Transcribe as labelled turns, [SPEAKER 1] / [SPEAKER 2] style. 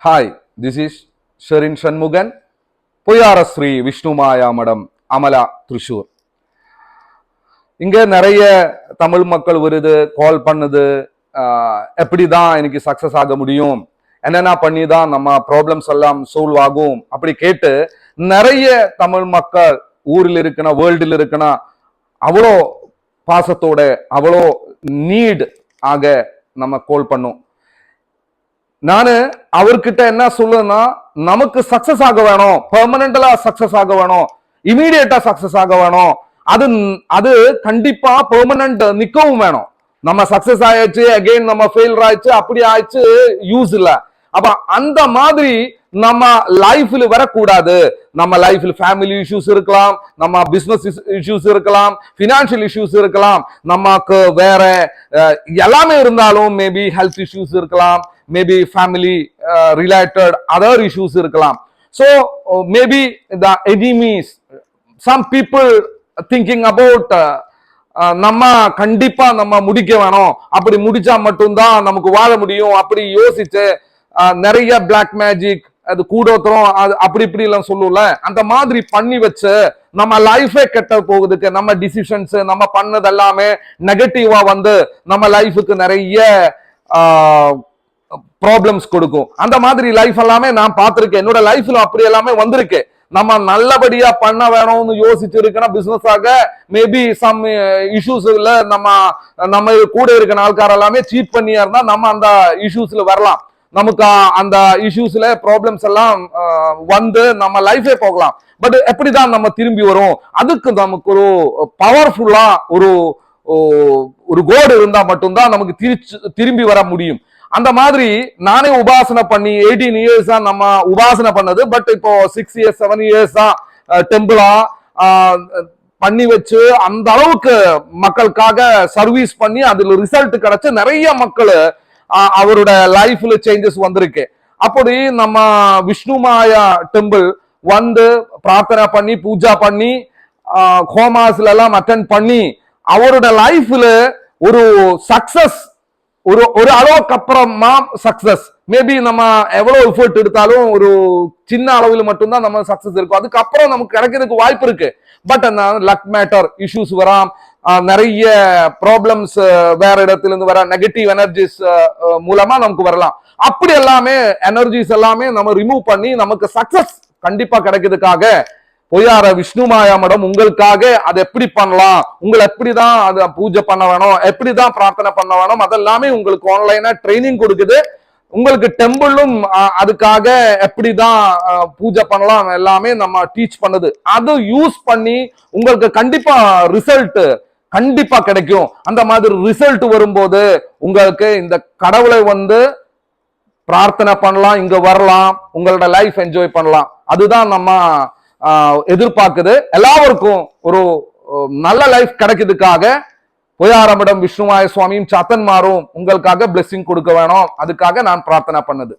[SPEAKER 1] Hi, this is Sherin Shanmugan, Puyarasri Vishnumaya Madam Amala Thrissur. இங்க நிறைய தமிழ் மக்கள் வருது, கால் பண்ணுது, எப்படிதான் எனக்கு சக்சஸ் ஆக முடியும், என்னென்ன பண்ணி தான் நம்ம ப்ராப்ளம்ஸ் எல்லாம் சால்வ் ஆகும் அப்படி கேட்டு நிறைய தமிழ் மக்கள் ஊரில் இருக்கணும், வேர்ல்டில் இருக்கணும், அவ்வளோ பாசத்தோட அவ்வளோ நீட் ஆக நம்ம கால் பண்ணோம். நானு அவர்கிட்ட என்ன சொல்லுன்னா, நமக்கு சக்சஸ் ஆக வேணும், பெர்மனண்டலா சக்சஸ் ஆக வேணும், இமீடியட்டா சக்சஸ் ஆக வேணும், அது கண்டிப்பா பெர்மனன்ட் நிக்கவும் வேணும். நம்ம சக்சஸ் ஆயிடுச்சு, அகைன் நம்ம ஃபெயிலர் ஆயிடுச்சு, அப்படி ஆயிடுச்சு, யூஸ் இல்ல. அப்ப அந்த மாதிரி நம்ம லைஃப்ல வரக்கூடாது. நம்ம லைஃப்ல ஃபேமிலி இஷ்யூஸ் இருக்கலாம், நம்ம பிசினஸ் இஷ்யூஸ் இருக்கலாம், பினான்சியல் இஷ்யூஸ் இருக்கலாம், நமக்கு வேற எல்லாமே இருந்தாலும் மேபி ஹெல்த் இஷ்யூஸ் இருக்கலாம், maybe family related other issues இருக்கலாம். So maybe the enemies, some people thinking about நம்ம கண்டிப்பா நம்ம முடிக்க வேணும், அப்படி முடிச்சா மட்டும்தான் நமக்கு வாழ முடியும், அப்படி யோசிச்சு நிறைய பிளாக் மேஜிக், அது கூடோத்திரம், அது அப்படி இப்படி எல்லாம் சொல்லும்ல, அந்த மாதிரி பண்ணி வச்சு நம்ம லைஃபே கெட்ட போகுதுக்கு, நம்ம டிசிஷன்ஸ் நம்ம பண்ணது எல்லாமே நெகட்டிவா வந்து நம்ம லைஃபுக்கு நிறைய ப்ராப்ளம்ஸ் கொடுக்கும். அந்த மாதிரி லைஃப் எல்லாமே நான் பார்த்திருக்கேன், என்னோட லைஃப்ல அப்படி எல்லாமே வந்திருக்கு. நம்ம நல்லபடியா பண்ண வேணும்னு யோசிச்சு இருக்கணும் பிசினஸ் ஆக, மேபி சம் இஷ்யூஸ்ல நம்ம கூட இருக்கிற ஆள்கார எல்லாமே சீட் பண்ணியா இருந்தா நம்ம அந்த இஷ்யூஸ்ல வரலாம், நமக்கு அந்த இஷ்யூஸ்ல ப்ராப்ளம்ஸ் எல்லாம் வந்து நம்ம லைஃபே போகலாம். பட் எப்படிதான் நம்ம திரும்பி வரும், அதுக்கு நமக்கு ஒரு பவர்ஃபுல்லா ஒரு கோடு இருந்தா மட்டும்தான் நமக்கு திரும்பி வர முடியும். அந்த மாதிரி நானே உபாசனை பண்ணி 18 இயர்ஸ் தான் நம்ம உபாசனை பண்ணது. பட் இப்போ 6 இயர்ஸ் 7 இயர்ஸ் தான் டெம்பிளா பண்ணி வச்சு அந்த அளவுக்கு மக்களுக்காக சர்வீஸ் பண்ணி அதுல ரிசல்ட் கிடைச்சு நிறைய மக்கள் அவரோட லைஃப்ல சேஞ்சஸ் வந்திருக்கு. அப்படி நம்ம விஷ்ணுமாயா டெம்பிள் வந்து பிரார்த்தனை பண்ணி பூஜா பண்ணி ஹோமாஸ்ல எல்லாம் அட்டென்ட் பண்ணி அவரோட லைஃப்ல ஒரு சக்சஸ், ஒரு அளவுக்கு அப்புறமா சக்சஸ், மேபி நம்ம எவ்வளவு எஃபர்ட் எடுத்தாலும் ஒரு சின்ன அளவில் மட்டும்தான் நம்ம சக்சஸ் இருக்கும், அதுக்கப்புறம் நமக்கு கிடைக்கிறதுக்கு வாய்ப்பு இருக்கு. பட் அந்த லக் மேட்டர் இஷ்யூஸ் வராம், நிறைய ப்ராப்ளம்ஸ் வேற இடத்துல இருந்து வர நெகட்டிவ் எனர்ஜிஸ் மூலமா நமக்கு வரலாம். அப்படி எல்லாமே எனர்ஜிஸ் எல்லாமே நம்ம ரிமூவ் பண்ணி நமக்கு சக்சஸ் கண்டிப்பா கிடைக்கிறதுக்காக பொய்யார விஷ்ணுமாயா மடம் உங்களுக்காக அதை எப்படி பண்ணலாம், உங்களை எப்படிதான் அதை பூஜை பண்ண வேணும், எப்படிதான் பிரார்த்தனை பண்ண வேணும், அதெல்லாமே உங்களுக்கு ஆன்லைனா ட்ரைனிங் கொடுக்குது. உங்களுக்கு டெம்பிளும் அதுக்காக எப்படிதான் பூஜை பண்ணலாம் எல்லாமே நம்ம டீச் பண்ணுது. அது யூஸ் பண்ணி உங்களுக்கு கண்டிப்பா ரிசல்ட் கண்டிப்பா கிடைக்கும். அந்த மாதிரி ரிசல்ட் வரும்போது உங்களுக்கு இந்த கடவுளை வந்து பிரார்த்தனை பண்ணலாம், இங்க வரலாம், உங்களோட லைஃப் என்ஜாய் பண்ணலாம். அதுதான் நம்ம எதிர்பார்க்குது. எல்லாருக்கும் ஒரு நல்ல லைஃப் கிடைக்கிறதுக்காக பொய்யாரமிடம் விஷ்ணுமாய சுவாமியும் சாத்தன்மாரும் உங்களுக்காக பிளெஸிங் கொடுக்க வேணும், அதுக்காக நான் பிரார்த்தனை பண்ணது.